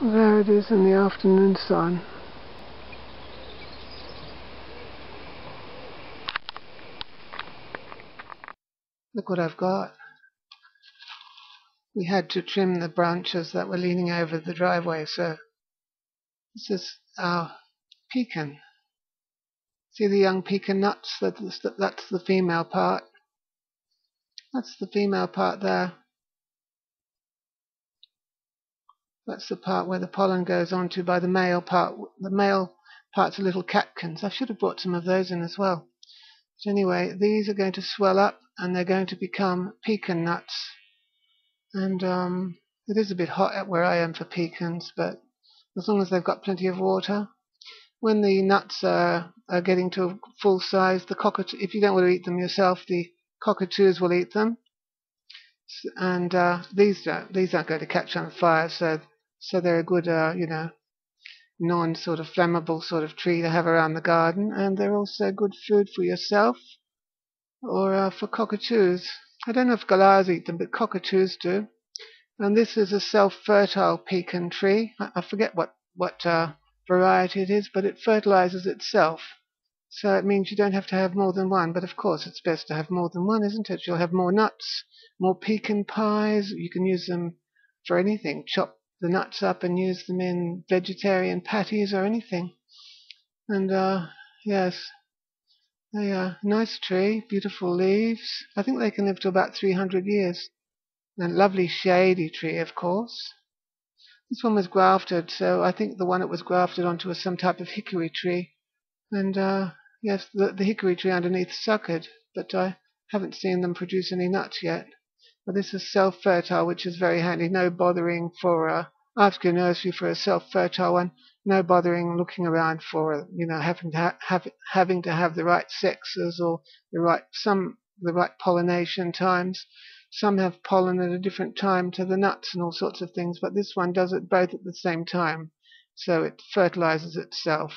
There it is in the afternoon sun. Look what I've got. We had to trim the branches that were leaning over the driveway, so this is our pecan. See the young pecan nuts? That's the female part. That's the female part there. That's the part where the pollen goes onto by the male part. The male part's a little catkins. I should have brought some of those in as well. But anyway, these are going to swell up and they're going to become pecan nuts. And it is a bit hot at where I am for pecans, but as long as they've got plenty of water. When the nuts are getting to full size, if you don't want to eat them yourself, the cockatoos will eat them. And these aren't going to catch on fire, so they're a good, non-sort of flammable sort of tree to have around the garden, and they're also good food for yourself or for cockatoos. I don't know if galahs eat them, but cockatoos do. And this is a self-fertile pecan tree. I forget what variety it is, but it fertilizes itself. So it means you don't have to have more than one, but of course it's best to have more than one, isn't it? You'll have more nuts, more pecan pies. You can use them for anything. Chop the nuts up and use them in vegetarian patties or anything. And yes, they are a nice tree, beautiful leaves. I think they can live to about 300 years. And lovely shady tree, of course. This one was grafted, so I think the one it was grafted onto was some type of hickory tree. And yes, the hickory tree underneath suckered, but I haven't seen them produce any nuts yet. But this is self-fertile, which is very handy. No bothering for ask your nursery for a self-fertile one. No bothering looking around for having to have the right sexes or the right pollination times. Some have pollen at a different time to the nuts and all sorts of things, but this one does it both at the same time, so it fertilizes itself.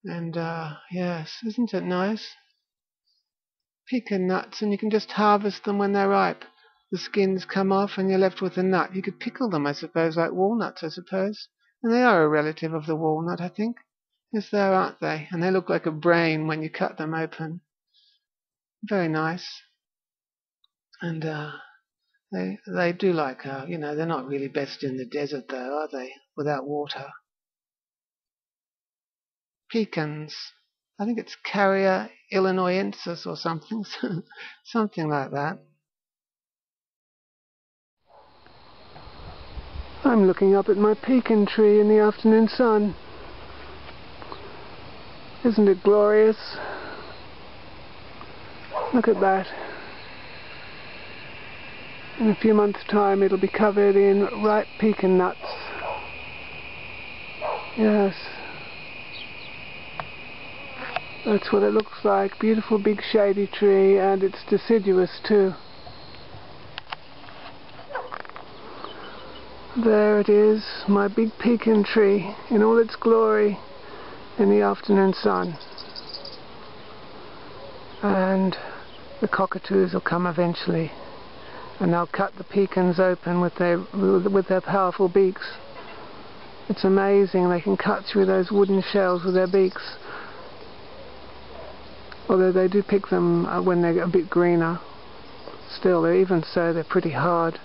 And yes, isn't it nice? Pecan nuts, and you can just harvest them when they're ripe. The skins come off and you're left with a nut. You could pickle them, I suppose, like walnuts, I suppose. And they are a relative of the walnut, I think. Yes, they are, aren't they? And they look like a brain when you cut them open. Very nice. And they do like, they're not really best in the desert though, are they? Without water. Pecans. I think it's Carrier Illinoisensis or something. Something like that. I'm looking up at my pecan tree in the afternoon sun. Isn't it glorious? Look at that. In a few months' time it'll be covered in ripe pecan nuts. Yes. That's what it looks like. Beautiful big shady tree, and it's deciduous too. There it is, my big pecan tree in all its glory in the afternoon sun. And the cockatoos will come eventually, and they'll cut the pecans open with their powerful beaks. It's amazing, they can cut through those wooden shells with their beaks. Although they do pick them when they're a bit greener. Still, even so, they're pretty hard.